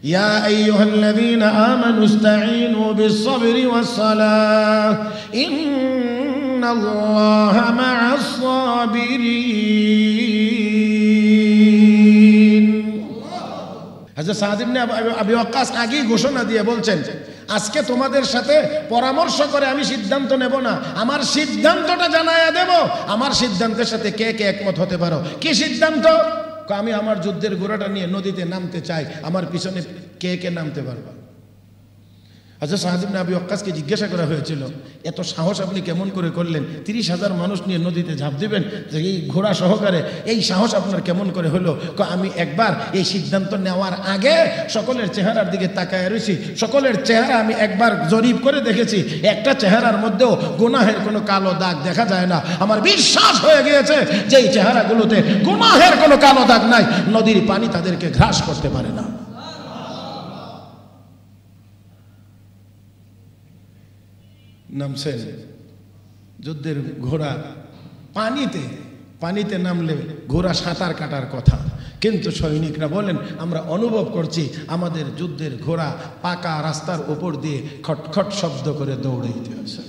ইয়া আইয়ুহাল্লাযীনা আমানু ইসতাঈনু বিস-সাবরি ওয়াস-সালাহ ইন্নাল্লাহা মা'আস সাবিরিন। হযরত সাদ ইবনে আবি ওয়াক্কাস আগেই ঘোষণা দিয়ে বলছেন, আজকে তোমাদের সাথে পরামর্শ করে আমি সিদ্ধান্ত নেব না, আমার সিদ্ধান্তটা জানায়া দেব। আমার সিদ্ধান্তের সাথে কে কে একমত হতে পারো? কি সিদ্ধান্ত? আমি আমার যুদ্ধের ঘোড়াটা নিয়ে নদীতে নামতে চাই, আমার পিছনে কে কে নামতে পারবা? হযরত সাদ ইবনে আবি ওয়াক্কাসকে জিজ্ঞাসা করা হয়েছিল, এত সাহস আপনি কেমন করে করলেন? 30,000 মানুষ নিয়ে নদীতে ঝাঁপ দিবেন এই ঘোড়া সহকারে, এই সাহস আপনার কেমন করে হলো? আমি একবার এই সিদ্ধান্ত নেওয়ার আগে সকলের চেহারার দিকে তাকায় রয়েছি, সকলের চেহারা আমি একবার জরিপ করে দেখেছি, একটা চেহারার মধ্যেও গুনাহের কোনো কালো দাগ দেখা যায় না। আমার বিশ্বাস হয়ে গিয়েছে যে এই চেহারাগুলোতে গুনাহের কোনো কালো দাগ নাই, নদীর পানি তাদেরকে গ্রাস করতে পারে না। নামছেন যুদ্ধের ঘোড়া, পানিতে নামলে ঘোড়া সাঁতার কাটার কথা, কিন্তু সৈনিকরা বলেন আমরা অনুভব করছি আমাদের যুদ্ধের ঘোড়া পাকা রাস্তার উপর দিয়ে খটখট শব্দ করে দৌড়াইতে আছে।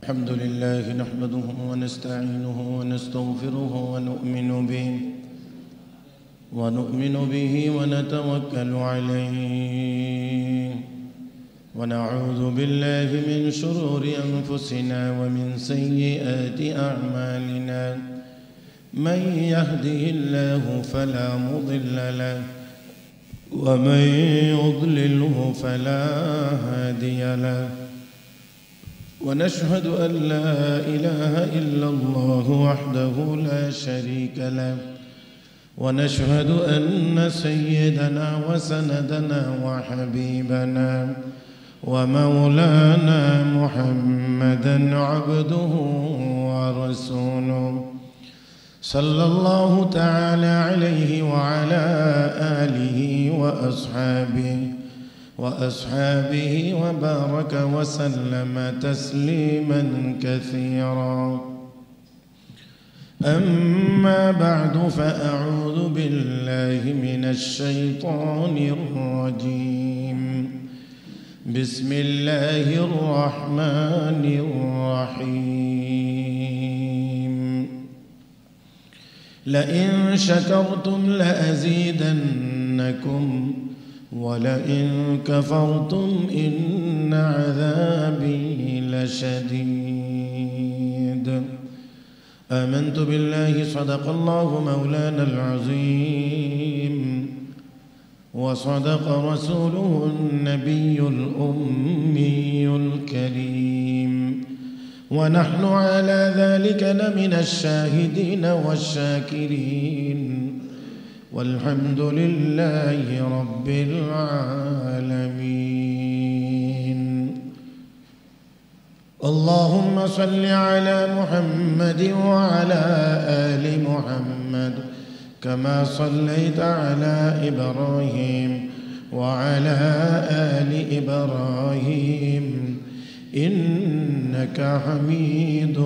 আলহামদুলিল্লাহ নাহমাদুহু ওয়া নাস্তাঈনুহু ওয়া নাস্তাগফিরুহু ওয়া নু'মিনু বিহি ওয়া নাতাওয়াক্কালু আলাইহি ونعوذ بالله من شرور أنفسنا ومن سيئات أعمالنا من يهده الله فلا مضل له ومن يضلله فلا هادي له ونشهد أن لا إله إلا الله وحده لا شريك له ونشهد أن سيدنا وسندنا وحبيبنا ومولانا محمدا عبده ورسوله صلى الله تعالى عليه وعلى آله وأصحابه وبارك وسلم تسليما كثيرا. أما بعد فأعوذ بالله من الشيطان الرجيم. بسم الله الرحمن الرحيم. لئن شكرتم لأزيدنكم ولئن كفرتم إن عذابي لشديد. آمنت بالله صدق الله مولانا العظيم وصدق رسوله النبي الأمي الكريم ونحن على ذلك لمن الشاهدين والشاكرين والحمد لله رب العالمين. اللهم صل على محمد وعلى آل محمد كما صليت على إبراهيم وعلى آل إبراهيم إنك حميد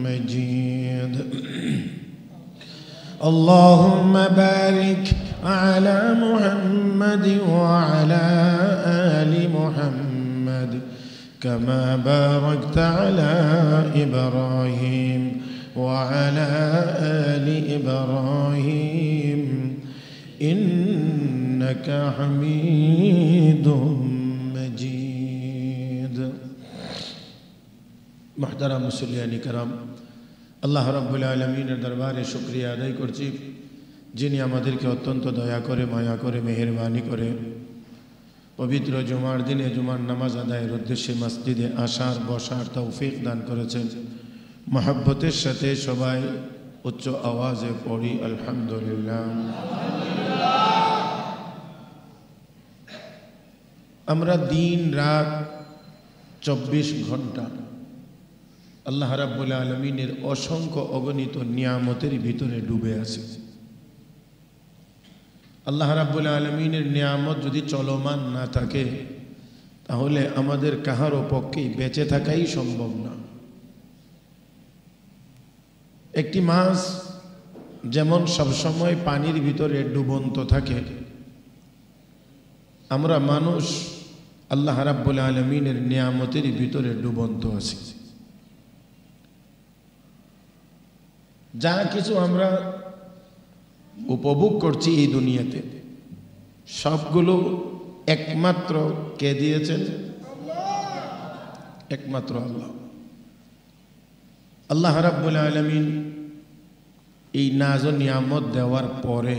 مجيد. اللهم بارك على محمد وعلى آل محمد كما باركت على إبراهيم وعلى آل إبراهيم إنك حميد مجيد. محترم মুসল্লিয়ান کرام, আল্লাহ রাব্বুল আলামিনের দরবারে শুকরিয়া আদায় করছি যিনি আমাদেরকে অত্যন্ত দয়া করে মায়া করে মেহেরবানি করে পবিত্র জুমার দিনে জুমার নামাজ আদায়ের উদ্দেশ্যে মসজিদে আসার বসার তৌফিক দান করেছেন। মহব্বতের সাথে সবাই উচ্চ আওয়াজে পড়ি আলহামদুলিল্লাহ। আমরা দিন রাত 24 ঘন্টা আল্লাহ রাব্বুল আলামিনের অসংখ্য অগণিত নিয়ামতের ভিতরে ডুবে আছি। আল্লাহ রাব্বুল আলামিনের নিয়ামত যদি চলমান না থাকে তাহলে আমাদের কাহারও পক্ষে বেঁচে থাকাই সম্ভব না। একটি মাছ যেমন সবসময় পানির ভিতরে ডুবন্ত থাকে, আমরা মানুষ আল্লাহ রাব্বুল আলামিনের নিয়ামতের ভিতরে ডুবন্ত আছি। যা কিছু আমরা উপভোগ করছি এই দুনিয়াতে সবগুলো একমাত্র কে দিয়েছেন? একমাত্র আল্লাহ। আল্লাহ রাব্বুল আলামিন এই নাজ ও নিয়ামত দেওয়ার পরে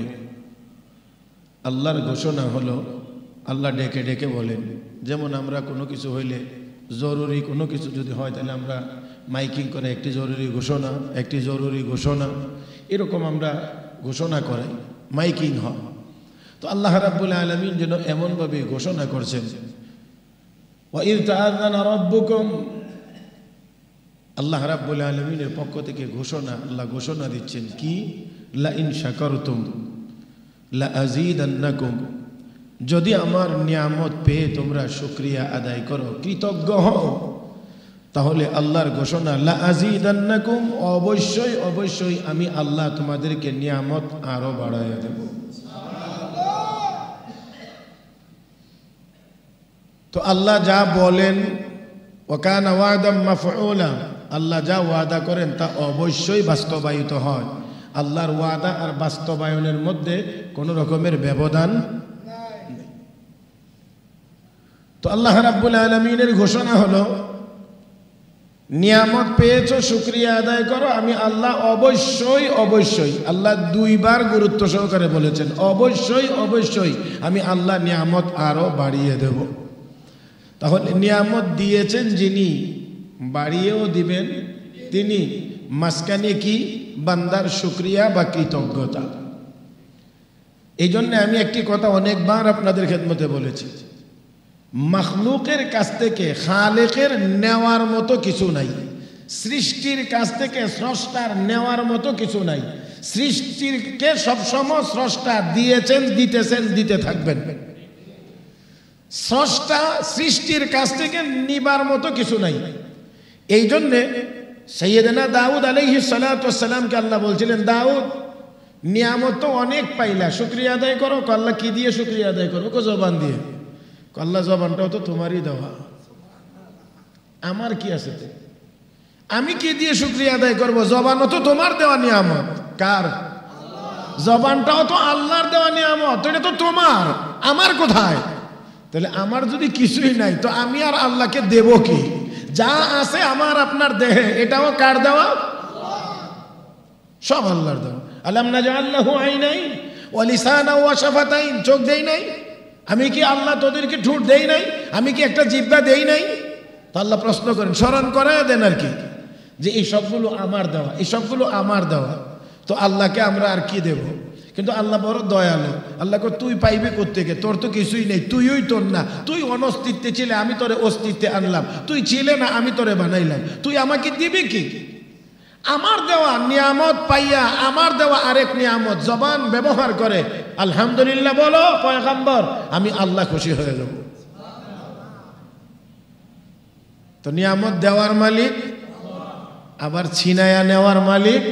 আল্লাহর ঘোষণা হলো, আল্লাহ ডেকে ডেকে বলেন, যেমন আমরা কোনো কিছু হইলে জরুরি কোনো কিছু যদি হয় তাহলে আমরা মাইকিং করে একটি জরুরি ঘোষণা, একটি জরুরি ঘোষণা, এরকম আমরা ঘোষণা করাই, মাইকিং হয়। তো আল্লাহ রাব্বুল আলামিন যেন এমনভাবে ঘোষণা করছেন, ওয়াইয তাআযানা রাব্বুকুম, আল্লাহ রাব্বুল আলামিনের পক্ষ থেকে ঘোষণা, আল্লাহ ঘোষণা দিচ্ছেন কি? লা ইন শাকারতুম লা আযীদান্নাকুম, যদি আমার নিয়ামত পেয়ে তোমরা শুকরিয়া আদায় করো, কৃতজ্ঞ হও, তাহলে আল্লাহর ঘোষণা লা আযীদান্নাকুম, অবশ্যই অবশ্যই আমি আল্লাহ তোমাদেরকে নিয়ামত আরো বাড়াইয়া দেব। তো আল্লাহ যা বলেন, ওয়া কানা ওয়াদাম মাফউলা, আল্লাহ যা ওয়াদা করেন তা অবশ্যই বাস্তবায়িত হয়। আল্লাহর ওয়াদা আর বাস্তবায়নের মধ্যে কোনো রকমের ব্যবধান নেই। তো আল্লাহ রাব্বুল আলামিনের ঘোষণা হলো, নিয়ামত পেয়েছো শুকরিয়া আদায় করো, আমি আল্লাহ অবশ্যই অবশ্যই, আল্লাহ দুইবার গুরুত্ব সহকারে বলেছেন, অবশ্যই অবশ্যই আমি আল্লাহ নিয়ামত আরো বাড়িয়ে দেব। তাহলে নিয়ামত দিয়েছেন যিনি, বাড়িয়েও দিবেন তিনি। মাঝখানে কি? বান্দার শুকরিয়া বা কৃতজ্ঞতা। এই জন্য আমি একটি কথা অনেকবার আপনাদের খেদমতে বলেছি, মাখলুকের কাছ থেকে খালেকের নেওয়ার মতো কিছু নাই, সৃষ্টির কাছ থেকে স্রষ্টার নেওয়ার মতো কিছু নাই। সৃষ্টিকে সবসময় স্রষ্টা দিয়েছেন, দিতেছেন, দিতে থাকবেন। স্রষ্টা সৃষ্টির কাছ থেকে নিবার মতো কিছু নাই। এই জন্যে সাইয়েদনা দাউদ আলাইহিস সালাতু ওয়াস সালামকে আল্লাহ বলছিলেন, দাউদ নিয়ামত তো অনেক পাইলা, শুকরিয়া আদায় করো। আল্লাহ কি দিয়ে শুকরিয়া আদায় করো? জবান দিয়ে। আল্লাহ জবানটাও তো তোমারই দেওয়া, আমার কি আছে? আমি কি দিয়ে শুকরিয়া আদায় করব? জবানও তো তোমার দেওয়া নিয়ামত। কার? জবানটাও তো আল্লাহর দেওয়া নিয়ামত, এটা তো তোমার, আমার কোথায়? তাহলে আমার যদি কিছুই নাই তো আমি আর আল্লাহকে দেব কি? যা আছে আমার আপনার দেহে, এটাও কার দেওয়া? সব আল্লাহর দেওয়া। আলাম নাজআল লাহু আইনাইন ওয়া লিসানান ওয়া শাফাতাইন, চোখ দেই নাই? আমি কি আল্লাহ তোদেরকে ঠোঁট দেই নাই? আমি কি একটা জিহ্বা দেই নাই? তো আল্লাহ প্রশ্ন করেন, স্মরণ করায় দেন আর কি, যে এই সবগুলো আমার দেওয়া, এই সবগুলো আমার দেওয়া। তো আল্লাহকে আমরা আর কি দেব? কিন্তু আল্লাহ বড় দয়ালু। আল্লাহকে তুই পাইবে কোত্থেকে? তোর তো কিছুই নেই, তুইই তোর না। তুই অনস্তিত্বে ছিলে, আমি তোরে অস্তিত্বে আনলাম। তুই ছিলে না, আমি তোরে বানাইলাম। তুই আমাকে দিবি কি? আমার দেওয়া নিয়ামত পাইয়া আমার দেওয়া আরেক নিয়ামত জবান ব্যবহার করে আলহামদুলিল্লাহ বলো পয়গম্বর, আমি আল্লাহ খুশি হয়ে যাব। তো নিয়ামত দেওয়ার মালিক, আবার ছিনায়া নেওয়ার মালিক।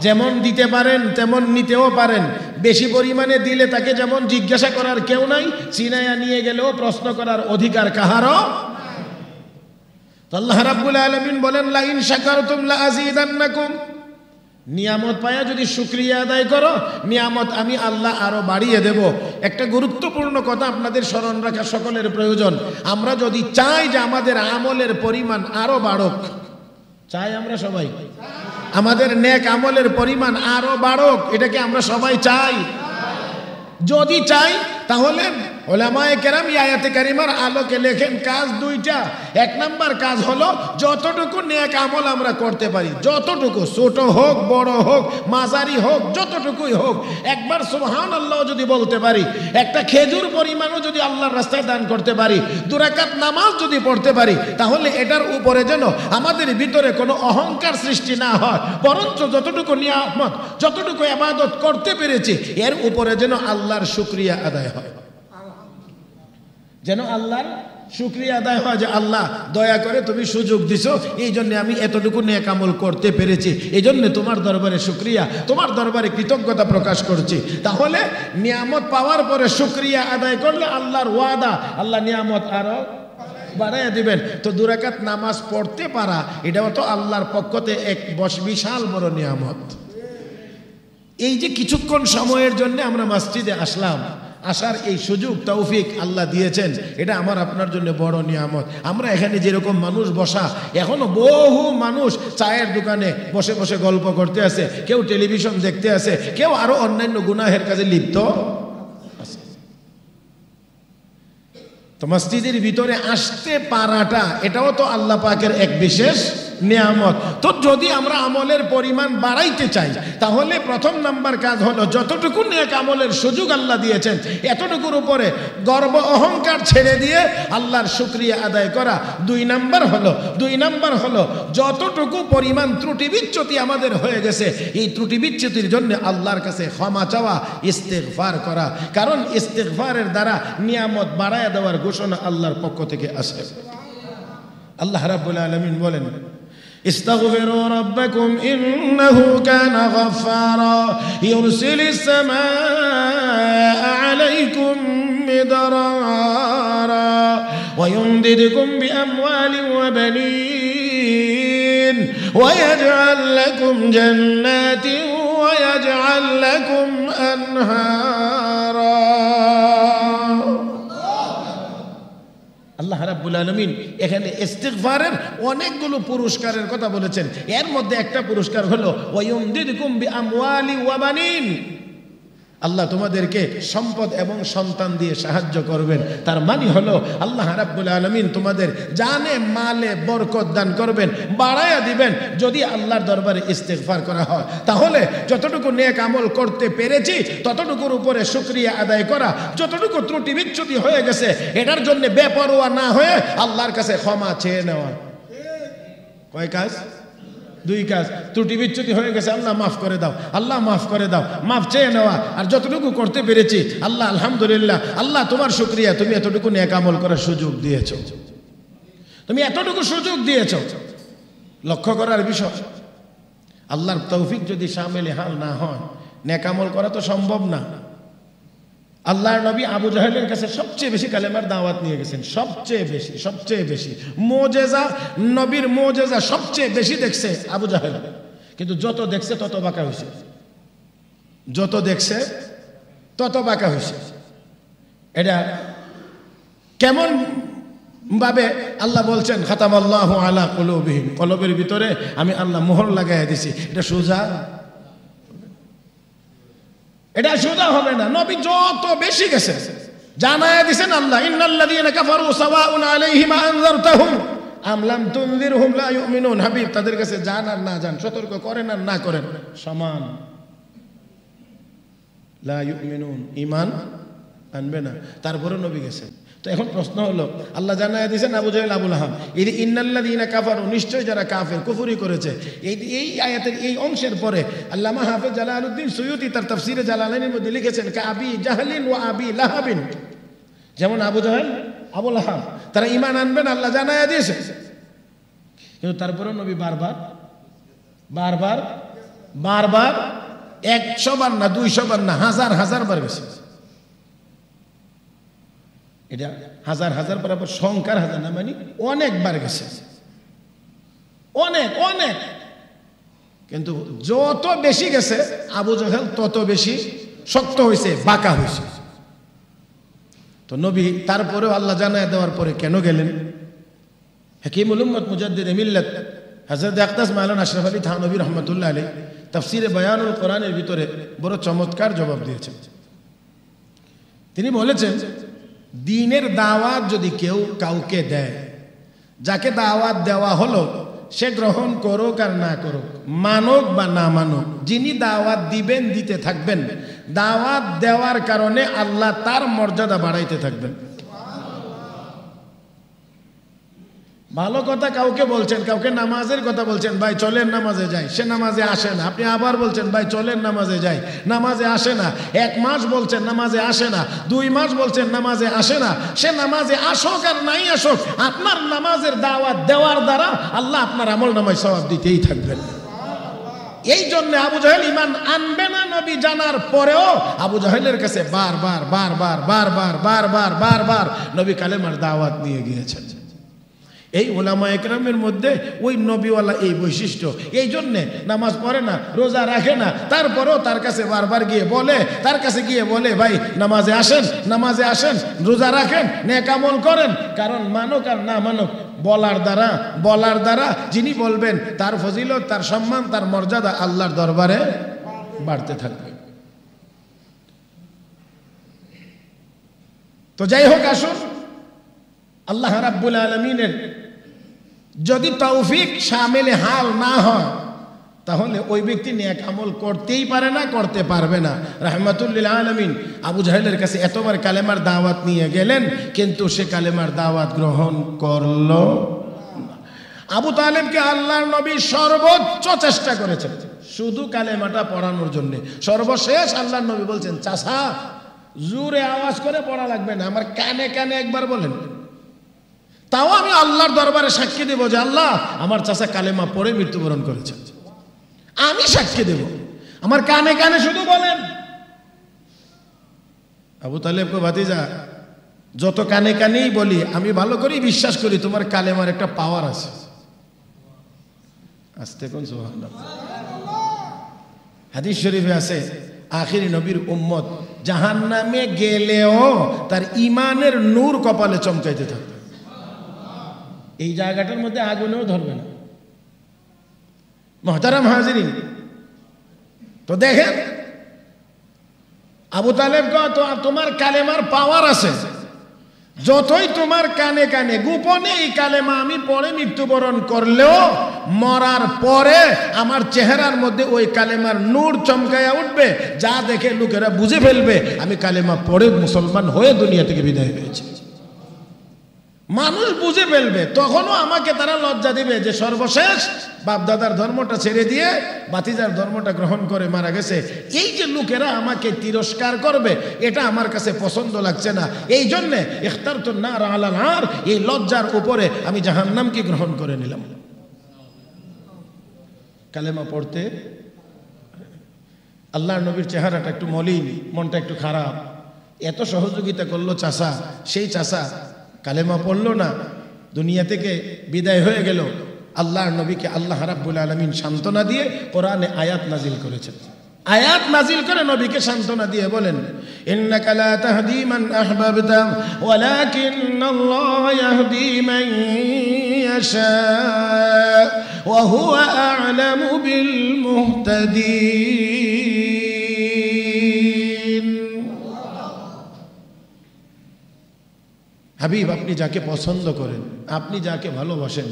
যেমন দিতে পারেন তেমন নিতেও পারেন। বেশি পরিমাণে দিলে তাকে যেমন জিজ্ঞাসা করার কেউ নাই, ছিনায়া নিয়ে গেলেও প্রশ্ন করার অধিকার কাহারও। আল্লাহ রাব্বুল আলামিন বলেন, লা ইন শাকারতুম লা আযীদান্নাকুম, নিয়ামত পায়া যদি শুকরিয়া আদায় করো, নিয়ামত আমি আল্লাহ আরো বাড়িয়ে দেব। একটা গুরুত্বপূর্ণ কথা আপনাদের স্মরণ রাখা সকলের প্রয়োজন। আমরা যদি চাই যে আমাদের আমলের পরিমাণ আরো বাড়ুক, চাই আমরা সবাই আমাদের নেক আমলের পরিমাণ আরো বাড়ুক, এটাকে আমরা সবাই চাই। যদি চাই তাহলে উলামায়ে কেরাম আয়াতে কারিমার আলোকে লেখেন কাজ দুইটা। এক নাম্বার কাজ হলো যতটুকু নেক আমল আমরা করতে পারি, যতটুকু, ছোট হোক বড় হোক মাঝারি হোক, যতটুকুই হোক, একবার সুবহানাল্লাহ যদি বলতে পারি, একটা খেজুর পরিমাণও যদি আল্লাহর রাস্তায় দান করতে পারি, 2 রাকাত নামাজ যদি পড়তে পারি, তাহলে এটার উপরে যেন আমাদের ভিতরে কোনো অহংকার সৃষ্টি না হয়, বরঞ্চ যতটুকু নিয়ামত, যতটুকু ইবাদত করতে পেরেছি এর উপরে যেন আল্লাহর শুকরিয়া আদায় হয়, যেন আল্লাহর শুকরিয়া আদায় হয় যে আল্লাহ দয়া করে তুমি সুযোগ দিছো, এই জন্য আমি এতটুকু নেক আমল করতে পেরেছি, এই জন্য তোমার দরবারে শুকরিয়া, তোমার দরবারে কৃতজ্ঞতা প্রকাশ করছি। তাহলে নিয়ামত পাওয়ার পরে শুকরিয়া আদায় করলে আল্লাহর ওয়াদা, আল্লাহ নিয়ামত আরো বাড়াইয়া দিবেন। তো 2 রাকাত নামাজ পড়তে পারা এটাও তো আল্লাহর পক্ষতে এক বিশাল বড় নিয়ামত। এই যে কিছুক্ষণ সময়ের জন্য আমরা মসজিদে আসলাম, আসার এই সুযোগ তৌফিক আল্লাহ দিয়েছেন, এটা আমার আপনার জন্য বড় নিয়ামত। আমরা এখানে যেরকম মানুষ বসা, এখনো বহু মানুষ চায়ের দোকানে বসে বসে গল্প করতে আছে, কেউ টেলিভিশন দেখতে আছে, কেউ আরো অন্যান্য গুনাহের কাজে লিপ্ত আছে। তো মসজিদের ভিতরে আসতে পারাটা এটাও তো আল্লাহ পাকের এক বিশেষ নিয়ামত। তো যদি আমরা আমলের পরিমাণ বাড়াইতে চাই, তাহলে প্রথম নাম্বার কাজ হলো যতটুকু নেক আমলের সুযোগ আল্লাহ দিয়েছেন এতটুকুর উপরে গর্ব অহংকার ছেড়ে দিয়ে আল্লাহর শুকরিয়া আদায় করা। 2 নাম্বার হলো যতটুকু পরিমাণ ত্রুটি বিচ্যুতি আমাদের হয়ে গেছে, এই ত্রুটি বিচ্যুতির জন্য আল্লাহর কাছে ক্ষমা চাওয়া, ইস্তেগফার করা। কারণ ইস্তেগফারের দ্বারা নিয়ামত বাড়ায় দেওয়ার ঘোষণা আল্লাহর পক্ষ থেকে আসে। আল্লাহ রাব্বুল আলামিন বলেন, استغفروا ربكم إنه كان غفارا يرسل السماء عليكم مدرارا ويمددكم بأموال وبنين ويجعل لكم جنات ويجعل لكم أنهارا। আল্লাহ রাব্বুল আলামিন এখানে ইস্তিগফারের অনেকগুলো পুরস্কারের কথা বলেছেন। এর মধ্যে একটা পুরস্কার হলো ওয়ায়ুমদিদকুম বিআমওয়ালি ওয়া বানিন, আল্লাহ তোমাদেরকে সম্পদ এবং সন্তান দিয়ে সাহায্য করবেন। তার মানে হলো আল্লাহ রাব্বুল আলামিন তোমাদের জানে মালে বরকত দান করবেন, বাড়ায়া দিবেন যদি আল্লাহর দরবারে ইস্তেগফার করা হয়। তাহলে যতটুকু নেক আমল করতে পেরেছি ততটুকুর উপরে শুকরিয়া আদায় করা, যতটুকু ত্রুটি বিচ্যুতি হয়ে গেছে এটার জন্য বেপরোয়া না হয়ে আল্লাহর কাছে ক্ষমা চেয়ে নেওয়া। কয় কাজ? 2 কাজ। ত্রুটি বিচ্যুতি হয়ে গেছে, আল্লাহ মাফ করে দাও, আল্লাহ মাফ করে দাও, মাফ চেয়ে নেওয়া। আর যতটুকু করতে পেরেছি আল্লাহ আলহামদুলিল্লাহ, আল্লাহ তোমার শুকরিয়া, তুমি এতটুকু নেক আমল করার সুযোগ দিয়েছ, তুমি এতটুকু সুযোগ দিয়েছ। লক্ষ্য করার বিষয়, আল্লাহর তৌফিক যদি শামিল হাল না হয় নেক আমল করা তো সম্ভব না। আল্লাহর নবী আবু জাহেলের কাছে সবচেয়ে বেশি কালেমার দাওয়াত নিয়ে গেছেন, সবচেয়ে বেশি মুজিজা, নবীর মুজিজা সবচেয়ে বেশি দেখছে আবু জাহেল। কিন্তু যত দেখছে তত বাঁকা হয়েছে, যত দেখছে তত বাঁকা হয়েছে। এটা কেমন ভাবে আল্লাহ বলছেন খাতামাল্লাহু আলা কুলুবিহিম, কলবের ভিতরে আমি আল্লাহ মোহর লাগাইয়া দিছি। এটা সোজা, এটা সোজা হবে না। নবী যত বেশি গেছে জানায়া দিবেন আল্লাহ, ইন্নাল্লাযীনা কাফারু সাওয়াউন আলাইহিম আনযারতাহুম আম লাম তুনযিরহুম লা ইউমিনুন। হাবিব, তাদের কাছে জান আর না জান, সতর্ক করেন আর না করেন সমান, লা ইউমিনুন, ঈমান আনবে না। তারপরে নবী গেছেন। তো এখন প্রশ্ন হলো, আল্লাহ জানায়া দিয়েছেন আবু জাহেল আবু লাহাব, এই ইন্নাল্লাযীনা কাফারু, নিশ্চয় যারা কাফের কুফরি করেছে। এই আয়াতের এই অংশের পরে আল্লামা হাফেজ জালালউদ্দিন সুয়ুতি তার তাফসীরে জালালাইনের মধ্যে লিখেছেন কাবি জাহলিন ওয়া আবি লাহাবিন, যেমন আবু জাহেল আবু লাহাব তারা ঈমান আনবেন আল্লাহ জানায়া দিয়েছে। কিন্তু তারপরে নবী বারবার 100 বার না 200 বার না, হাজার বার গেছে। এটা হাজার বরাবর সংখ্যার হাজার না, মানে অনেকবার গেছে, অনেক। কিন্তু যত বেশি গেছে আবু জাহেল তত বেশি শক্ত হয়েছে, বাঁকা হয়েছে। তো নবী তারপরেও আল্লাহ জানায় দেওয়ার পরে কেন গেলেন? হাকিমুল উম্মত মুজাদ্দিদ মিল্লাত হযরত আকদাস মাওলানা আশরাফ আলী থানভী রাহমাতুল্লাহ আলাইহি তাফসীরে বায়ানুল কোরআনের ভিতরে বড় চমৎকার জবাব দিয়েছেন। তিনি বলেছেন, দ্বীনের দাওয়াত যদি কেউ কাউকে দেয়, যাকে দাওয়াত দেওয়া হলো সে গ্রহণ করুক আর না করুক, মানুক বা না মানুক, যিনি দাওয়াত দিবেন দিতে থাকবেন, দাওয়াত দেওয়ার কারণে আল্লাহ তার মর্যাদা বাড়াইতে থাকবেন। ভালো কথা কাউকে বলছেন, কাউকে নামাজের কথা বলছেন, ভাই চলেন নামাজে যাই, সে নামাজে আসে না। আপনি আবার বলছেন ভাই চলেন নামাজে যাই, নামাজে আসে না। 1 মাস বলছেন নামাজে আসে না, 2 মাস বলছেন নামাজে আসে না। সে নামাজে আসুক আর নাই আসুক, আপনার নামাজের দাওয়াত দেওয়ার দ্বারা আল্লাহ আপনার আমলনামায় সওয়াব দিতেই থাকবেন। এই জন্য আবু জাহেল ঈমান আনবে না নবী জানার পরেও আবু জাহেলের কাছে বারবার নবী কালেমার দাওয়াত নিয়ে গিয়েছেন। এই উলামা একরামের মধ্যে ওই নবীওয়ালা এই বৈশিষ্ট্য। এই জন্যে নামাজ পড়ে না, রোজা রাখে না, তারপরেও তার কাছে বারবার গিয়ে বলে, তার কাছে গিয়ে বলে ভাই নামাজে আসেন, নামাজে আসেন, রোজা রাখেন, নেক আমল করেন। কারণ মানুক আর না মানুক, বলার দ্বারা যিনি বলবেন তার ফজিলত, তার সম্মান, তার মর্যাদা আল্লাহর দরবারে বাড়তে থাকবে। তো যাই হোক, আসুন আল্লাহ রাব্বুল আলামিনের যদি তৌফিক শামিল হাল না হয় তাহলে ওই ব্যক্তি নেক আমল করতেই পারে না, করতে পারবে না। রাহমাতুল লিল আলামিন আবু জাহেলের কাছে এতবার কালেমার দাওয়াত নিয়ে গেলেন, কিন্তু সে কালেমার দাওয়াত গ্রহণ করল না। আবু তালেবকে আল্লাহর নবী সর্বোচ্চ চেষ্টা করেছেন শুধু কালেমাটা পড়ানোর জন্য। সর্বশেষ আল্লাহর নবী বলছেন, চাচা জোরে আওয়াজ করে পড়া লাগবে না, আমার কানে কানে একবার বলেন, তাও আমি আল্লাহর দরবারে সাক্ষী দেব যে আল্লাহ আমার চাচা কালেমা পড়ে মৃত্যুবরণ করেছে। আমি সাক্ষী দেব, আমার কানে কানে শুধু বলেন। আবু তালেব কো ভাতিজা, যত কানে কানেই বলি, আমি ভালো করেই বিশ্বাস করি তোমার কালেমার একটা পাওয়ার আছে। আস্তে কোন সুবহানাল্লাহ। হাদিস শরীফে আছে আখিরি নবীর উম্মত জাহান্নামে গেলেও তার ঈমানের নূর কপালে চমকাইতে থাকবে। এই জায়গাটার মধ্যে আগুনেও ধরবে না। মুহতারাম হাজিরিন, তো দেখেন আবু তালেব তো তোমার কালেমার পাওয়ার আছে, যতই তোমার কানে কানে গোপনে এই কালেমা আমি পড়ে মৃত্যুবরণ করলেও মরার পরে আমার চেহারার মধ্যে ওই কালেমার নূর চমকায়া উঠবে, যা দেখে লোকেরা বুঝে ফেলবে আমি কালেমা পড়ে মুসলমান হয়ে দুনিয়া থেকে বিদায় হয়েছি। মানুষ বুঝে ফেলবে, তখনও আমাকে তারা লজ্জা দিবে যে সর্বশেষ বাপদাদার ধর্মটা ছেড়ে দিয়ে বাতিজার ধর্মটা গ্রহণ করে মারা গেছে। এই যে লোকেরা আমাকে তিরস্কার করবে, এটা আমার কাছে পছন্দ লাগছে না। এই জন্যে ইখতারতুন নার আলাল নার, এই লজ্জার উপরে আমি জাহান্নামকে গ্রহণ করে নিলাম। কালেমা পড়তে আল্লাহর নবীর চেহারাটা একটু মলিন, মনটা একটু খারাপ। এত সহযোগিতা করলো চাচা, সেই চাচা কালেমা পড়লো না, দুনিয়া থেকে বিদায় হয়ে গেল। আল্লাহর নবীকে আল্লাহ রাব্বুল আলামিন সান্ত্বনা দিয়ে কোরআনে আয়াত নাজিল করেছেন। আয়াত নাজিল করে নবীকে সান্ত্বনা দিয়ে বলেন, ইন্নাকা লা তাহদি মান আহবাবতা ওয়ালাকিন্নাল্লাহ ইয়াহদি মান ইয়াশা ওয়া হুয়া আ'লামু বিল মুহতাদিন। হাবিব, আপনি যাকে পছন্দ করেন, আপনি যাকে ভালোবাসেন,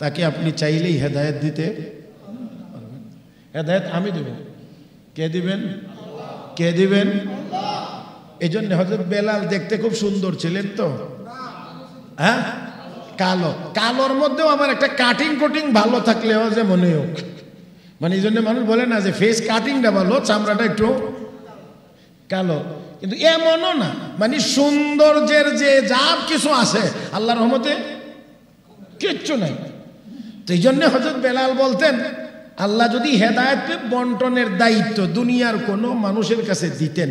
তাকে আপনি চাইলেই হেদায়েত দিতে পারবেন। হেদায়েত আমি দেব। কে দিবেন? কে দিবেন? এই জন্য হযরত বেলাল দেখতে খুব সুন্দর ছিলেন তো, হ্যাঁ, কালো, কালোর মধ্যেও আমার একটা কাটিং কোটিং ভালো থাকলেও যে মনে হোক, মানে এই জন্য মানুষ বলে না যে ফেস কাটিংটা ভালো, চামড়াটা একটু কালো, কিন্তু এমনও না, মানে সৌন্দর্যের যে যা কিছু আছে আল্লাহর রহমতে কিচ্ছু নাই। তো এই জন্য হযরত বেলাল বলতেন, আল্লাহ যদি হেদায়েত বন্টনের দায়িত্ব দুনিয়ার কোনো মানুষের কাছে দিতেন,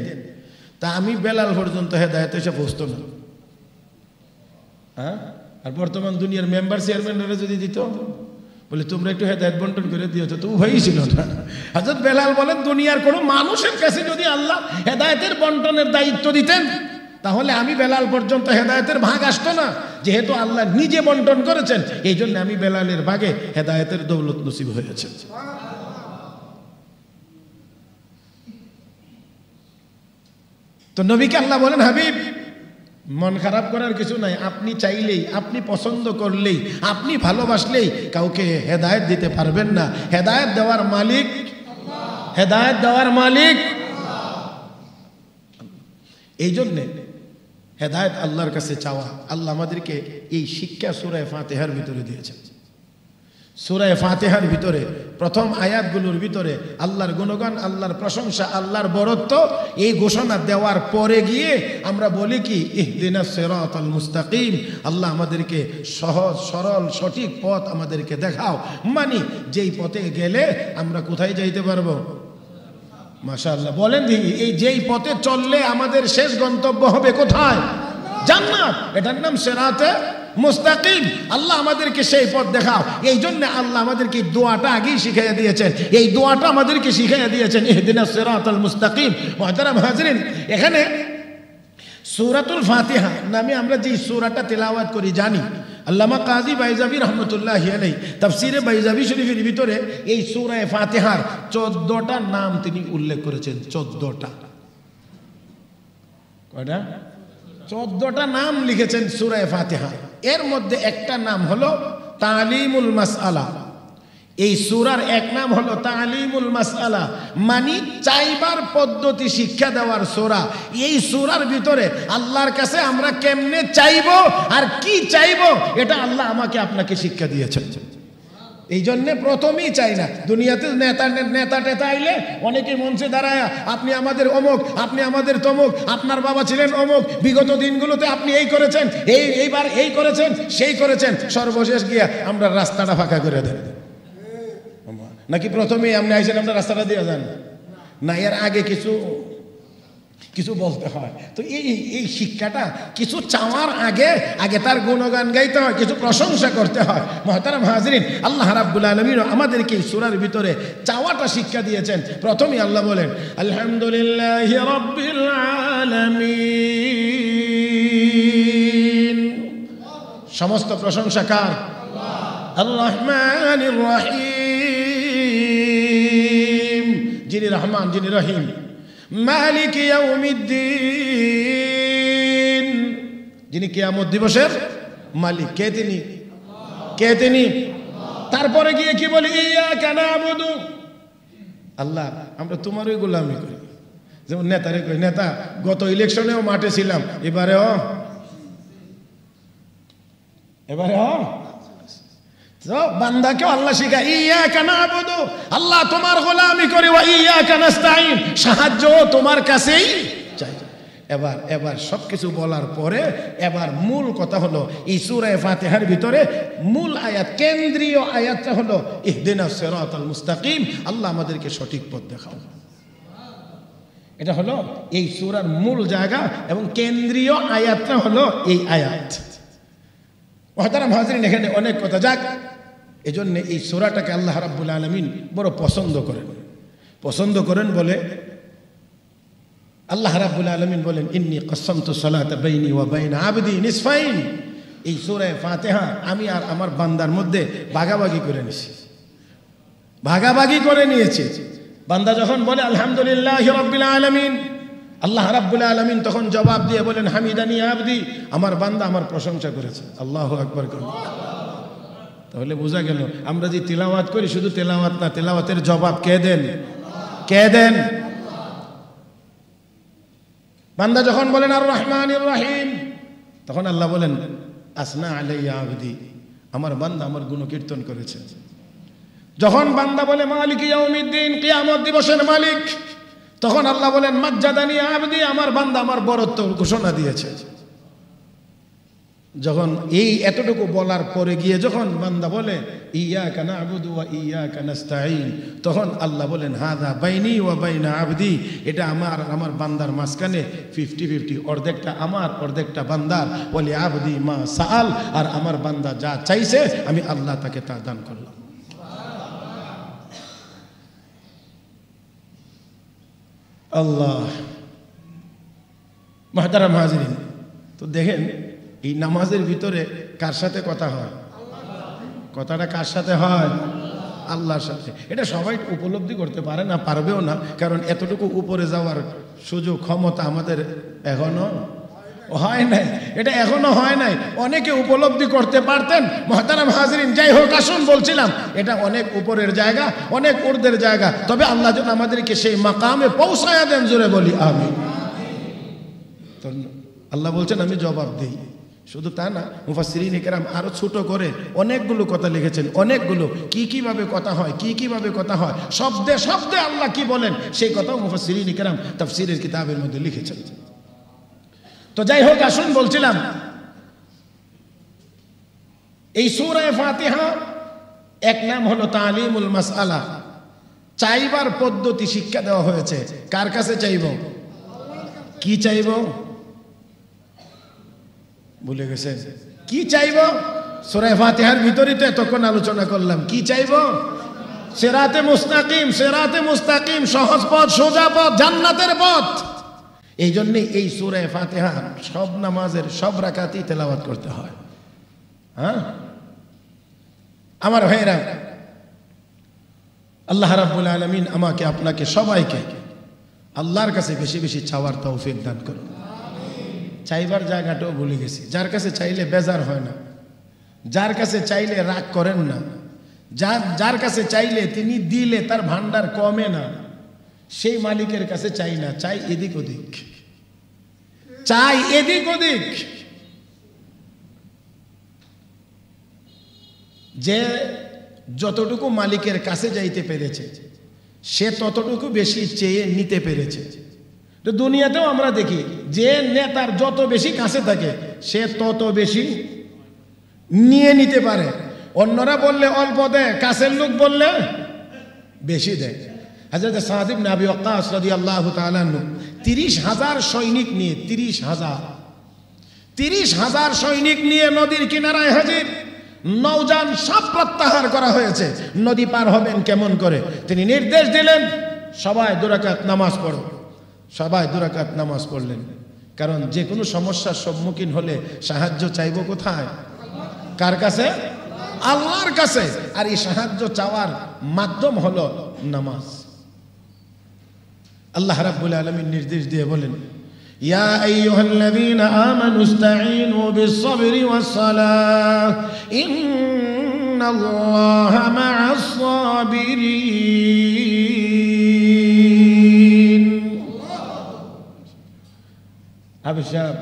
তা আমি বেলাল পর্যন্ত হেদায়েত এসে পৌঁছতো না। হ্যাঁ, আর বর্তমান দুনিয়ার মেম্বার চেয়ারম্যানরা যদি দিত, বলে তোমরা একটু হেদায়েত বন্টন করে দিয়েছো, তো উভয়ই ছিল না। হযরত বেলাল বলেন, দুনিয়ার কোনো মানুষের কাছে যদি আল্লাহ হেদায়েতের বন্টনের দায়িত্ব দিতেন, তাহলে আমি বেলাল পর্যন্ত হেদায়েতের ভাগ আসতো না। যেহেতু আল্লাহ নিজে বন্টন করেছেন, এই জন্য আমি বেলালের ভাগে হেদায়েতের দৌলত নসিব হয়েছে। তো নবীকে আল্লাহ বলেন, হাবিব মন খারাপ করার কিছু নাই, আপনি চাইলেই, আপনি পছন্দ করলেই, আপনি ভালোবাসলেই কাউকে হেদায়েত দিতে পারবেন না। হেদায়েত দেওয়ার মালিক আল্লাহ, হেদায়েত দেওয়ার মালিক আল্লাহ। এই জন্যে হেদায়েত আল্লাহর কাছে চাওয়া। আল্লাহ আমাদেরকে এই শিক্ষা সূরা ফাতিহার ভিতরে দিয়েছেন। সূরা ফাতিহার ভিতরে প্রথম আয়াতগুলোর ভিতরে আল্লাহর গুণগান, আল্লাহর প্রশংসা, আল্লাহর বড়ত্ব এই ঘোষণা দেওয়ার পরে গিয়ে আমরা বলি কি ইহদিনাস সিরাতাল মুস্তাকিম, আল্লাহ আমাদেরকে সহজ সরল সঠিক পথ আমাদেরকে দেখাও। মানে যেই পথে গেলে আমরা কোথায় যাইতে পারবো? মাশাআল্লাহ বলেন দেখি, এই যেই পথে চললে আমাদের শেষ গন্তব্য হবে কোথায়? জান্নাত। এটার নাম সিরাতে মুস্তাকিম। আল্লাহ আমাদেরকে সেই পথ দেখাও। এই জন্য আল্লাহ আমাদেরকে দোয়াটা আগেই শিখাইয়া দিয়েছেন। এই দোয়াটা আমাদেরকে শিখাইয়া দিয়েছেন, ইহদিনাস সিরাতাল মুস্তাকিম। মুহতারাম হাজরিন, এখানে সূরাতুল ফাতিহা নামে আমরা যে সূরাটা তেলাওয়াত করি জানি, আল্লামা কাজী বাইজাবি রহমতুল্লাহি আলাইহি তাফসীরে বাইজাবি শরীফের ভিতরে এই সূরা ফাতিহার 14টা নাম তিনি উল্লেখ করেছেন। 14টা, কয়টা? 14টা নাম লিখেছেন সূরা ফাতিহা। এর মধ্যে একটা নাম হলো তালিমুল মাসআলা। এই সূরার এক নাম হলো তালিমুল মাসআলা, মানে চাইবার পদ্ধতি শিক্ষা দেওয়ার সূরা। এই সূরার ভিতরে আল্লাহর কাছে আমরা কেমনে চাইবো আর কি চাইবো এটা আল্লাহ আমাকে আপনাকে শিক্ষা দিয়েছেন। এই জন্য প্রথমেই চাই না দুনিয়াতে নেতা টেতা আইলে অনেকে মঞ্চে দাঁড়ায় আপনি আমাদের অমুক, আপনি আমাদের তমুক, আপনার বাবা ছিলেন অমুক, বিগত দিনগুলোতে আপনি এই করেছেন, এইবার এই করেছেন, সেই করেছেন, সর্বশেষ গিয়া আমরা রাস্তাটা ফাঁকা করে দেন। নাকি প্রথমেই আপনি আইসেন আপনার রাস্তাটা দিয়ে যান না, এর আগে কিছু বলতে হয়। তো এই শিক্ষাটা কিছু চাওয়ার আগে তার গুণগান গাইতে হয়, কিছু প্রশংসা করতে হয়। মুহতারাম হাজরিন, আল্লাহ রাব্বুল আলামিন আমাদেরকে এই সূরার ভিতরে চাওয়াটা শিক্ষা দিয়েছেন। প্রথমেই আল্লাহ বলেন আলহামদুলিল্লাহি রাব্বিল আলামিন, সমস্ত প্রশংসা কার? আল্লাহ। আর রহমানির রহিম, যিনি রহমান যিনি রহিম। মালিক ইয়াউমিদ্দিন, যিনি কিয়ামত দিবসের মালিক। কে তিনি? কে তিনি? তারপরে গিয়ে কি বলি? ইয়াকা না'বুদু, আল্লাহ আমরা তোমারই গোলামি করি। যেমন নেতারে কই, নেতা গত ইলেকশনেও মাঠে ছিলাম, এবারেও বান্দাকে আল্লাহ শিখায় ইয়াকা না'বুদু, আল্লাহ তোমার গোলামি করি, ওয়া ইয়াকা নাস্তাঈন, সাহায্য তোমার কাছেই চাই। এবার সবকিছু বলার পরে এবার মূল কথা হলো এই সূরা ফাতিহার ভিতরে মূল আয়াত, কেন্দ্রীয় আয়াতটা হলো ইহদিনাস সিরাতাল মুস্তাকিম, আল্লাহ আমাদেরকে সঠিক পথ দেখাও। এটা হলো এই সূরার মূল জায়গা এবং কেন্দ্রীয় আয়াতটা হলো এই আয়াত। মুহতারাম হাজরিন, এখানে অনেক কথা যাক, এজন্য এই সূরাটাকে আল্লাহ রাব্বুল আলামিন বড় পছন্দ করেন বলে আল্লাহ রাব্বুল আলামিন বলেন ইন্নী কাসামতু সালাতা বাইনি ওয়া বাইনা আবদি নিসফাইন। এই সূরা ফাতিহা আমি আর আমার বান্দার মধ্যে ভাগাভাগি করে নিয়েছি। বান্দা যখন বলে আলহামদুলিল্লাহি রাব্বিল আলামিন, আল্লাহ রাব্বুল আলামিন তখন জবাব দিয়ে বলেন হামিদানি আবদি, আমার বান্দা আমার প্রশংসা করেছে। আল্লাহু আকবার। তাহলে বোঝা গেল আমরা যে তিলাওয়াত করি শুধু তেলাওয়াত না, তেলাওয়াতের জবাব কে দেন? বান্দা যখন বলেন আর রহমানির রহিম, তখন আল্লাহ বলেন আসনা আলাইয়া আবদি, আমার বান্দা আমার গুণকীর্তন করেছে। যখন বান্দা বলে মালিক ইয়াউমিদ্দিন, কিয়ামত দিবসের মালিক, তখন আল্লাহ বলেন মাজ্জাদানি আবদি, আমার বান্দা আমার বরত্ব ঘোষণা দিয়েছে। যখন এই এতটুকু বলার পরে গিয়ে যখন বান্দা বলে ইয়াকা না'বুদু ওয়া ইয়াকা নাস্তাঈন, তখন আল্লাহ বলেন হাযা বাইনি ওয়া বাইনা আবদি, এটা আমার বান্দার মাঝখানে 50-50, অর্ধেকটা আমার অর্ধেকটা বান্দার। ওয়ালি আবদি মা সাআল, আর আমার বান্দা যা চাইছে আমি আল্লাহ তাকে তা দান করলাম। আল্লাহ। মুহতারাম হাজরিন, তো দেখেন এই নামাজের ভিতরে কার সাথে কথা হয়? কথাটা কার সাথে হয়? আল্লাহর সাথে। এটা সবাই উপলব্ধি করতে পারে না, পারবেও না, কারণ এতটুকু উপরে যাওয়ার সুযোগ ক্ষমতা আমাদের এখনো হয় নাই। এটা এখনো হয় নাই। অনেকে উপলব্ধি করতে পারতেন। মুহতারাম হাজরিন, যাই হোক, আসুন বলছিলাম এটা অনেক উপরের জায়গা, অনেক ঊর্ধ্বের জায়গা, তবে আল্লাহ যেন আমাদেরকে সেই মাকামে পৌঁছায়া দেন। জোরে বলি আমিন। আল্লাহ বলছেন আমি জবাব দেই। শুধু তা না, মুফাসসিরিন ইকরাম আরো ছোট করে অনেকগুলো কথা লিখেছেন, অনেকগুলো কিভাবে কথা হয়, কিভাবে কথা হয়, শব্দে শব্দে আল্লাহ কি বলেন সেই কথাও মুফাসসিরিন ইকরাম তাফসীরের কিতাবের মধ্যে লিখেছেন। তো যাই হোক, আসুন বলছিলাম এই সূরা ফাতিহা এক নাম হলো তালিমুল মাসআলা, চাইবার পদ্ধতি শিক্ষা দেওয়া হয়েছে। কার কাছে চাইব? কি চাইব? ভুলে গেছেন কি চাইব? সূরা ফাতিহার ভিতরেই তো এতক্ষণ আলোচনা করলাম। কি চাইব? সিরাতে মুস্তাকিম, সিরাতে মুস্তাকিম, সহজ পথ, সোজা পথ, জান্নাতের পথ। এই জন্য এই সূরা ফাতিহা সব নামাজের সব রাকাতই তেলাওয়াত করতে হয়। হ্যাঁ আমার ভাইরা, আল্লাহ রাব্বুল আলামিন আমাকে আপনাকে সবাইকে আল্লাহর কাছে বেশি বেশি চাওয়ার তৌফিক দান করুন। চাইবার জায়গাটাও ভুলে গেছি। যার কাছে চাইলে বেজার হয় না, যার কাছে চাইলে রাগ করেন না, যার কাছে চাইলে তিনি দিলে তার ভান্ডার কমে না, সেই মালিকের কাছে চাই না, চাই এদিক ওদিক, চাই এদিক ওদিক। যে যতটুকু মালিকের কাছে যাইতে পেরেছে সে ততটুকু বেশি চেয়ে নিতে পেরেছে। তো দুনিয়াতেও আমরা দেখি যে নেতার যত বেশি কাছে থাকে সে তত বেশি নিয়ে নিতে পারে। অন্যরা বললে অল্প দেয়, কাছের লোক বললে বেশি দেয়। হযরত সাদ ইবনে আবি ওয়াক্কাস রাদিয়াল্লাহু তাআলা আনহু ৩০,০০০ সৈনিক নিয়ে ৩০,০০০ সৈনিক নিয়ে নদীর কিনারায় হাজির। নৌযান সব প্রত্যাহার করা হয়েছে। নদী পার হবেন কেমন করে? তিনি নির্দেশ দিলেন, সবাই ২ রাকাত নামাজ পড়ো। সবাই ২ রাকাত নামাজ পড়লেন। কারণ যে কোনো সমস্যার সম্মুখীন হলে সাহায্য চাইব কোথায়? কার কাছে? আল্লাহর কাছে। আর এই সাহায্য চাওয়ার মাধ্যম হলো নামাজ। আল্লাহ রাব্বুল আলামিন নির্দেশ দিয়ে বলেন, ইয়া আইয়ুহাল্লাযীনা আমানু ইসতাঈনু বিস-সাবরি ওয়াস-সালাহ ইন্নাল্লাহা মা'আস-সাবিরিন। হাফেজ সাহেব,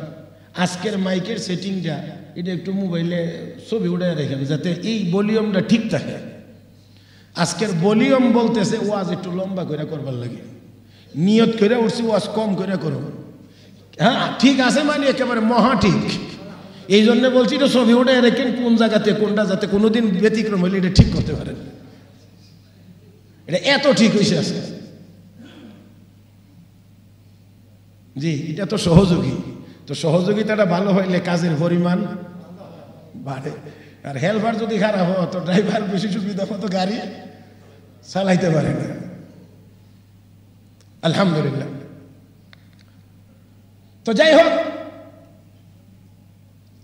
আজকের মাইকের সেটিংটা এটা একটু মোবাইলে ছবি উঠায় রাখেন যাতে এই ভলিউমটা ঠিক থাকে। আজকের ভলিউম বলতেছে ওয়াজ একটু লম্বা করে করবার লাগে, নিয়ত করে উঠছি ওয়াজ কম করে করো। হ্যাঁ ঠিক আছে, মানে একেবারে মহা ঠিক। এই জন্য বলছি এটা ছবি উঠায় রেখেন কোন জায়গাতে কোনটা, যাতে কোনোদিন ব্যতিক্রম হলে এটা ঠিক করতে পারেন। এটা এত ঠিক হয়েছে আছে। জি, এটা তো সহযোগী, তো সহযোগিতাটা ভালো হইলে কাজের পরিমাণ বাড়ে। আর হেল্পার যদি খারাপ হয় তো ড্রাইভার বেশি সুবিধা মতো গাড়ি চালাইতে পারে না। আলহামদুলিল্লাহ। তো যাই হোক,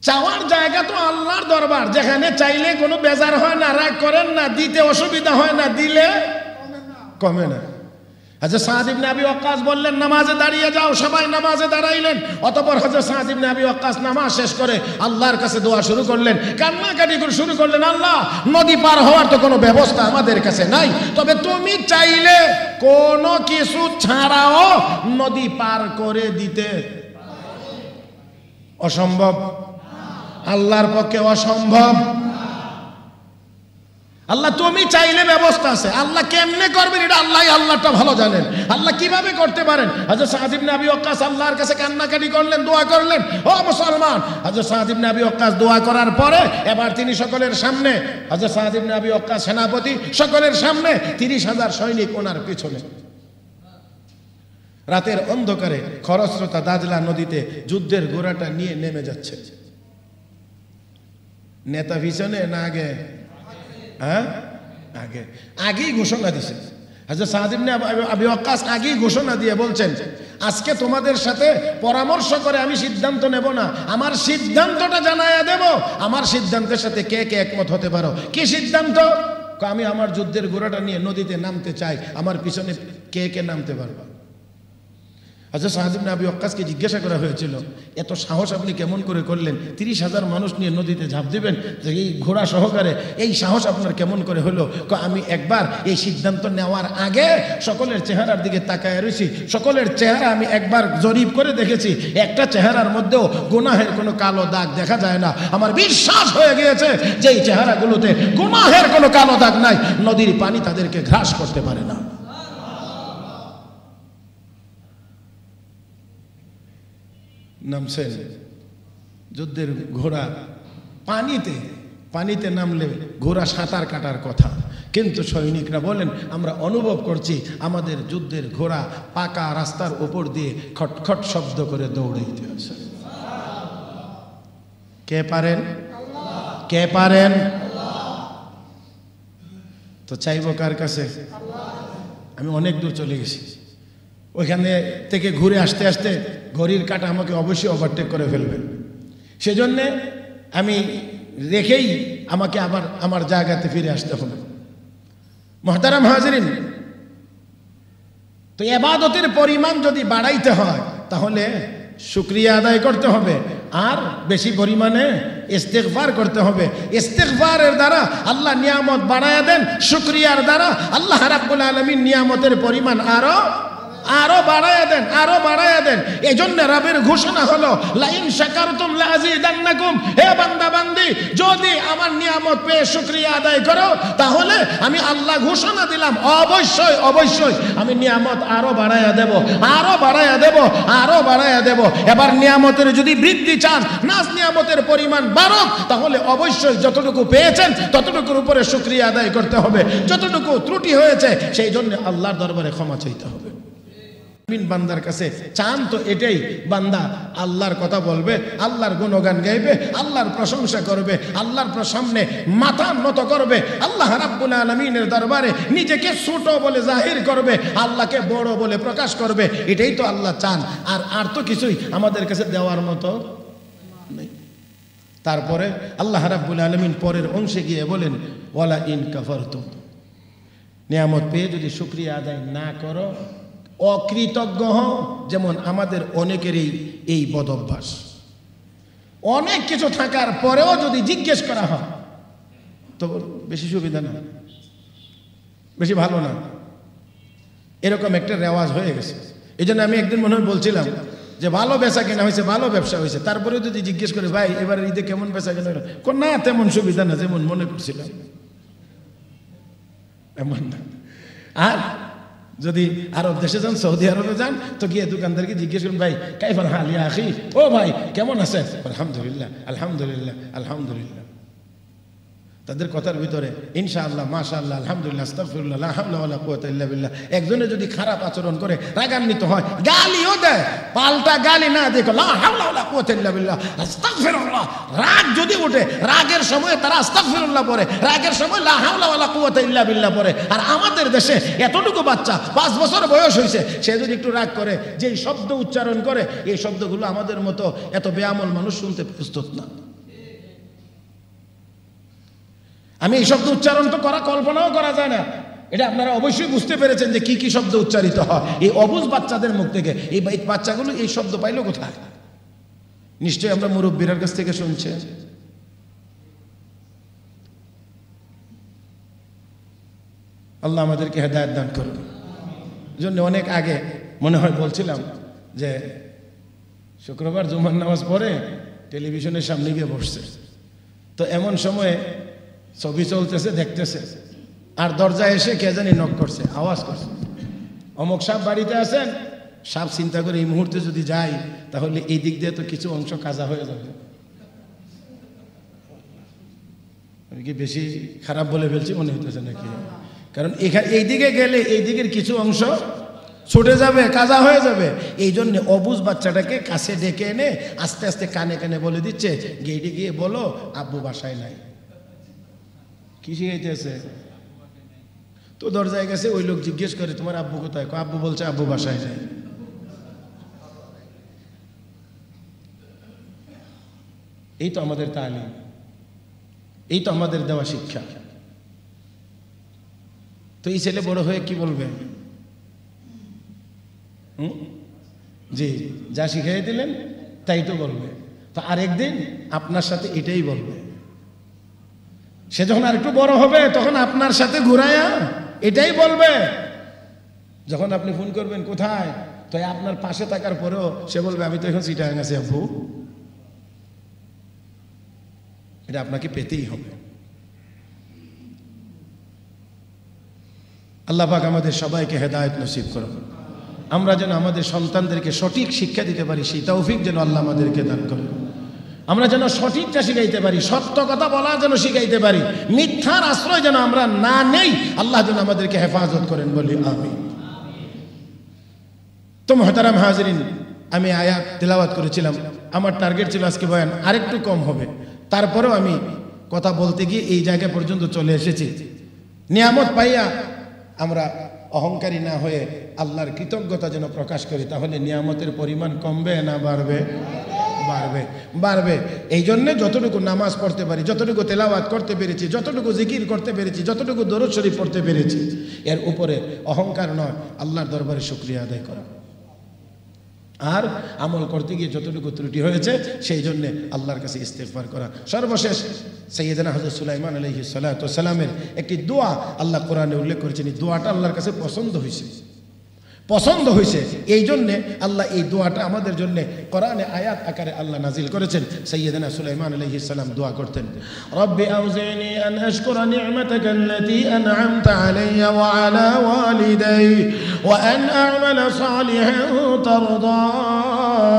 চাওয়ার জায়গা তো আল্লাহর দরবার, যেখানে চাইলে কোনো বেজার হয় না, রাগ করেন না, দিতে অসুবিধা হয় না, দিলে কমে না। হযরত সাদ ইবনে আবি ওয়াক্কাস বললেন নামাজে দাঁড়িয়ে যাও। সবাই নামাজে দাঁড়াইলেন। অতঃপর হযরত সাদ ইবনে আবি ওয়াক্কাস নামাজ শেষ করে আল্লাহর কাছে দোয়া শুরু করলেন, কান্নাকাটি করে শুরু করলেন, আল্লাহ নদী পার হওয়ার তো কোনো ব্যবস্থা আমাদের কাছে নাই, তবে তুমি চাইলে কোনো কিছু ছাড়াও নদী পার করে দিতে অসম্ভব? আল্লাহর পক্ষে অসম্ভব? আল্লাহ তুমি চাইলে ব্যবস্থা আছে। আল্লাহ কেমনে করবেন এটা আল্লাহটা ভালো জানেন। আল্লাহ কিভাবে করতে পারেন? হযরত সাদ ইবনে আবি ওয়াক্কাস আল্লাহর কাছে কান্নাকাটি করলেন, দোয়া করলেন। ও মুসলমান, হযরত সাদ ইবনে আবি ওয়াক্কাস দোয়া করার পরে এবার তিনি সকলের সামনে, হযরত সাদ ইবনে আবি ওয়াক্কাস সেনাপতি, সকলের সামনে ৩০,০০০ সৈনিক ওনার পিছনে রাতের অন্ধকারে খরস্রোতা দাজলা নদীতে যুদ্ধের ঘোড়াটা নিয়ে নেমে যাচ্ছে। নেতা পিছনে না আগে? হ্যাঁ আগে, আগেই ঘোষণা দিছে। হযরত সাদ ইবনে আবি ওয়াক্কাস আগেই ঘোষণা দিয়ে বলছেন, আজকে তোমাদের সাথে পরামর্শ করে আমি সিদ্ধান্ত নেব না, আমার সিদ্ধান্তটা জানায়া দেব। আমার সিদ্ধান্তের সাথে কে কে একমত হতে পারো? কি সিদ্ধান্ত? আমি আমার যুদ্ধের ঘোড়াটা নিয়ে নদীতে নামতে চাই, আমার পিছনে কে কে নামতে পারবা? হযরত সাদ ইবনে আবি ওয়াক্কাসকে জিজ্ঞাসা করা হয়েছিল, এত সাহস আপনি কেমন করে করলেন? 30,000 মানুষ নিয়ে নদীতে ঝাঁপ দিবেন এই ঘোড়া সহকারে, এই সাহস আপনার কেমন করে হলো? আমি একবার এই সিদ্ধান্ত নেওয়ার আগে সকলের চেহারার দিকে তাকায় রয়েছি, সকলের চেহারা আমি একবার জরিপ করে দেখেছি, একটা চেহারার মধ্যেও গুনাহের কোনো কালো দাগ দেখা যায় না। আমার বিশ্বাস হয়ে গিয়েছে যে এই চেহারাগুলোতে গুনাহের কোনো কালো দাগ নাই, নদীর পানি তাদেরকে গ্রাস করতে পারে না। নামছেন যুদ্ধের ঘোড়া, পানিতে নামলে ঘোড়া সাঁতার কাটার কথা, কিন্তু সৈনিকরা বলেন আমরা অনুভব করছি আমাদের যুদ্ধের ঘোড়া পাকা রাস্তার উপর দিয়ে খটখট শব্দ করে দৌড়াইতে আছে। কে পারেন? কে পারেন? তো চাইব কার কাছে? আমি অনেক দূর চলে গেছি, ওইখানে থেকে ঘুরে আসতে আসতে ঘড়ির কাঁটা আমাকে অবশ্যই ওভারটেক করে ফেলবে, সেজন্যে আমি রেখেই আমাকে আবার আমার জায়গাতে ফিরে আসতে হবে। মুহতারাম হাজিরিন, তো ইবাদতের পরিমাণ যদি বাড়াইতে হয় তাহলে শুকরিয়া আদায় করতে হবে, আর বেশি পরিমাণে ইস্তিগফার করতে হবে। ইস্তিগফারের দ্বারা আল্লাহ নিয়ামত বাড়ায়া দেন, শুকরিয়ার দ্বারা আল্লাহ রাব্বুল আলামিন নিয়ামতের পরিমাণ আরো বাড়ায়া দেন, আরো বাড়ায়া দেন। এই জন্য রবের ঘোষণা হলো লাইন শাকারতুম লাযিদান্নাকুম, হে বান্দা বান্দি যদি আমার নিয়ামত পেয়ে শুকরিয়া আদায় করো তাহলে আমি আল্লাহ ঘোষণা দিলাম অবশ্যই অবশ্যই আমি নিয়ামত আরো বাড়ায়া দেব, আরো বাড়ায়া দেব, আরো বাড়ায়া দেব। এবার নিয়ামতের যদি বৃদ্ধি চান, নাজ নিয়ামতের পরিমাণ বাড়ুক, তাহলে অবশ্যই যতটুকু পেয়েছেন ততটুকুর উপরে শুকরিয়া আদায় করতে হবে, যতটুকু ত্রুটি হয়েছে সেই জন্য আল্লাহর দরবারে ক্ষমা চাইতে হবে। বান্দার কাছে চান তো এটাই, বান্দা আল্লাহর কথা বলবে, আল্লাহর গুণগান গাইবে, আল্লাহর প্রশংসা করবে, আল্লাহর সামনে মাথা নত করবে, আল্লাহ রাব্বুল আলামিনের দরবারে নিজেকে ছোট বলে জাহির করবে, আল্লাহকে বড় বলে প্রকাশ করবে। এটাই তো আল্লাহ চান, আর তো কিছুই আমাদের কাছে দেওয়ার মতো নেই। তারপরে আল্লাহ রাব্বুল আলামিন পরের অংশে গিয়ে বলেন ওয়ালা ইন কাফারতুম, নিয়ামত পেয়ে যদি শুকরিয়া আদায় না করো, অকৃতজ্ঞ হও। যেমন আমাদের অনেকেরই এই বদ অভ্যাস, অনেক কিছু থাকার পরেও যদি জিজ্ঞেস করা হয় তো বেশি সুবিধা না, বেশি ভালো না, এরকম একটা রেওয়াজ হয়ে গেছে। এই জন্য আমি একদিন মনে হয় বলছিলাম যে ভালো বেচা কেনা হয়েছে, ভালো ব্যবসা হয়েছে, তারপরে যদি জিজ্ঞেস করে ভাই এবার ঈদে কেমন বেচা কেনা হলো, না তেমন সুবিধা না যেমন মনে করছিলাম, এমন না। আর যদি আরব দেশে যান, সৌদি আরবে যান, তো গিয়ে দোকানদারকে জিজ্ঞেস করুন ভাই কাইফাল হাল ইয়া আখি, ও ভাই কেমন আছেন? আলহামদুলিল্লাহ আলহামদুলিল্লাহ আলহামদুলিল্লাহ। তাদের কথার ভিতরে ইনশাআল্লাহ মাশাআল্লাহ আলহামদুলিল্লাহ আস্তাগফিরুল্লাহ লা হাওলা ওয়ালা কুওয়াতা ইল্লা বিল্লাহ। একজনে যদি খারাপ আচরণ করে রাগান্বিত হয়, গালিও দেয়, পাল্টা গালি না দেখো লা হাওলা ওয়ালা কুওয়াতা ইল্লা বিল্লাহ আস্তাগফিরুল্লাহ। রাগ যদি ওঠে, রাগের সময় তারা আস্তাগফিরুল্লাহ পড়ে, রাগের সময় লা হাওলা ওয়ালা কুওয়াতা ইল্লা বিল্লাহ পড়ে। আর আমাদের দেশে এতটুকু বাচ্চা 5 বছর বয়স হয়েছে, সে যদি একটু রাগ করে, যেই শব্দ উচ্চারণ করে, এই শব্দগুলো আমাদের মতো এত বেআমল মানুষ শুনতে প্রস্তুত না। আমি এই শব্দ উচ্চারণ তো কল্পনাও করা যায় না। এটা আপনারা অবশ্যই বুঝতে পেরেছেন যে কি কি শব্দ উচ্চারিত হয় এই অবুঝ বাচ্চাদের মুখ থেকে। এই বাচ্চাগুলো এই শব্দ পাইলো কোথায়? নিশ্চয়ই আমরা মুরব্বীর কাছ থেকে শুনছে। আল্লাহ আমাদেরকে হেদায়েত দান করুন। জন্য অনেক আগে মনে হয় বলছিলাম যে শুক্রবার জুমার নামাজ পড়ে টেলিভিশনের সামনে গিয়ে বসছে, তো এমন সময়ে ছবি চলতেছে, দেখতেছে, আর দরজায় এসে কে জানি নক করছে, আওয়াজ করছে, অমুক সাহেব বাড়িতে আছেন। সাহেব চিন্তা করে এই মুহূর্তে যদি যাই তাহলে এই দিক দিয়ে তো কিছু অংশ কাজা হয়ে যাবে। আমি কি বেশি খারাপ বলে ফেলছি মনে হইতেছে নাকি? কারণ এখানে এই দিকে গেলে এই দিকের কিছু অংশ ছুটে যাবে, কাজা হয়ে যাবে। এই জন্য অবুঝ বাচ্চাটাকে কাছে ডেকে এনে আস্তে আস্তে কানে কানে বলে দিচ্ছে, গেটে গিয়ে বলো আব্বু বাসায় নাই। কি শিখাইতেছে? তো দরজায় গেছে, ওই লোক জিজ্ঞেস করে তোমার আব্বু কোথায়? আব্বু বলছে আব্বু বাসায় নাই। এই তো আমাদের তালিম, এই তো আমাদের দেওয়া শিক্ষা। তো এই ছেলে বড় হয়ে কি বলবে? জি, যা শিখিয়ে দিলেন তাই তো বলবে। তো আরেকদিন আপনার সাথে এটাই বলবে। সে যখন আরেকটু বড় হবে তখন আপনার সাথে ঘুরায়া এটাই বলবে। যখন আপনি ফোন করবেন কোথায়, তো আপনার পাশে থাকার পরেও সে বলবে আমি তো এখন চিটাগাং আছি আব্বু। এটা আপনাকে পেতেই হবে। আল্লাহ পাক আমাদের সবাইকে হেদায়েত নসিব করুন। আমরা যেন আমাদের সন্তানদেরকে সঠিক শিক্ষা দিতে পারি, সেই তৌফিক যেন আল্লাহ আমাদেরকে দান করেন। আমরা যেন সঠিকটা শিখাইতে পারি, সত্য কথা বলা যেন শিখাইতে পারি, মিথ্যার আশ্রয় যেন আমরা না নেই। আল্লাহ যেন আমাদেরকে হেফাজত করেন, বলি আমিন। তো মুহতারাম হাজিরিন, আমি আয়াত তেলাওয়াত করেছিলাম। আমার টার্গেট ছিল আজকে বয়ান আরেকটু কম হবে, তারপরেও আমি কথা বলতে গিয়ে এই জায়গা পর্যন্ত চলে এসেছি। নিয়ামত পাইয়া আমরা অহংকারী না হয়ে আল্লাহর কৃতজ্ঞতা যেন প্রকাশ করি, তাহলে নিয়ামতের পরিমাণ কমবে না বাড়বে? বাড়বে, বাড়বে। এই জন্যে যতটুকু নামাজ পড়তে পারি, যতটুকু তেলাওয়াত করতে পেরেছি, যতটুকু জিকির করতে পেরেছি, যতটুকু দরুদ শরীফ পড়তে পেরেছি, এর উপরে অহংকার নয়, আল্লাহর দরবারে শুকরিয়া আদায় করা। আর আমল করতে গিয়ে যতটুকু ত্রুটি হয়েছে সেই জন্য আল্লাহর কাছে ইস্তেগফার করা। সর্বশেষ সাইয়েদনা হযরত সুলাইমান আলাইহিস সালাতু ওয়াস সালামের একটি দোয়া আল্লাহ কোরআনে উল্লেখ করেছেন। এই দোয়াটা আল্লাহর কাছে পছন্দ হয়েছে, এই জন্যে আল্লাহ এই দোয়াটা আমাদের জন্য কোরআনে আয়াত আকারে আল্লাহ নাজিল করেছেন। সাইয়েদনা সুলাইমান আলাইহিস সালাম দোয়া করতেন, রব্বি আউজিনি আন আশকুরা নি'মাতাকা আল্লাতী আন'আমতা আলাইয়া ওয়া আলা ওয়ালিদাই ওয়া আন আ'মালা সালিহান তারদাহ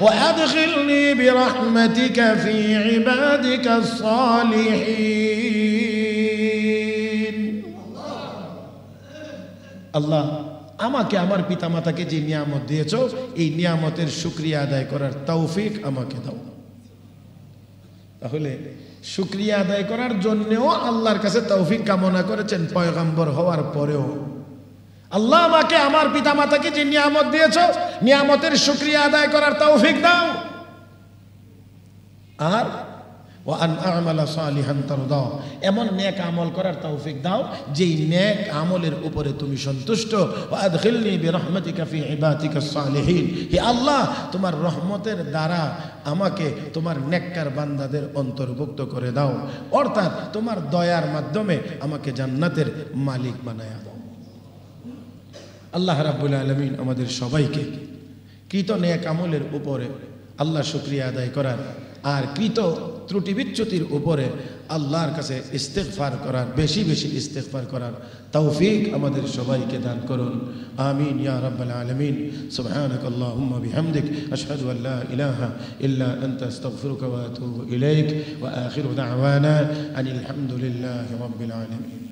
ওয়া আদখিলনি বিরহমাতিকা ফি ইবাদিকাস সালিহিন। আল্লাহ, আমাকে আমার পিতামাতাকে যে নিয়ামত দিয়েছ, এই নিয়ামতের শুকরিয়া আদায় করার তৌফিক আমাকে দাও। তাহলে শুকরিয়া আদায় করার জন্যও আল্লাহর কাছে তৌফিক কামনা করেছেন পয়গম্বর হওয়ার পরেও। আল্লাহ, আমাকে আমার পিতামাতাকে যে নিয়ামত দিয়েছ, নিয়ামতের শুকরিয়া আদায় করার তৌফিক দাও। আর ওয়া আন আ'মালা সালিহান তারদাহ, এমন নেক আমল করার তৌফিক দাও যেই নেক আমলের উপরে তুমি সন্তুষ্ট। ওয়া আদখিলনি বিরহমাতিকা ফি ইবাদিকাস সালিহিন, হে আল্লাহ, তোমার রহমতের দ্বারা আমাকে তোমার নেককার বান্দাদের অন্তর্ভুক্ত করে দাও, অর্থাৎ তোমার দয়ার মাধ্যমে আমাকে জান্নাতের মালিক বানায়া দাও। আল্লাহ রাব্বুল আলামিন আমাদের সবাইকে কৃত নেক আমলের উপরে আল্লাহ শুকরিয়া আদায় করার আর কৃত ত্রুটি বিচ্যুতির উপরে আল্লাহর কাছে ইস্তেগফার করার, বেশি বেশি ইস্তেগফার করার তৌফিক আমাদের সবাইকে দান করুন। আমিন ইয়া রাব্বাল আলামিন। সুবহানাকাল্লাহুম্মা বিহামদিক আশহাদু আল লা ইলাহা ইল্লা আনতা আস্তাগফিরুকা ওয়া আতুবু ইলাইক ওয়া আখিরু দাওয়ানা আনিল হামদুলিল্লাহি রাব্বিল আলামিন।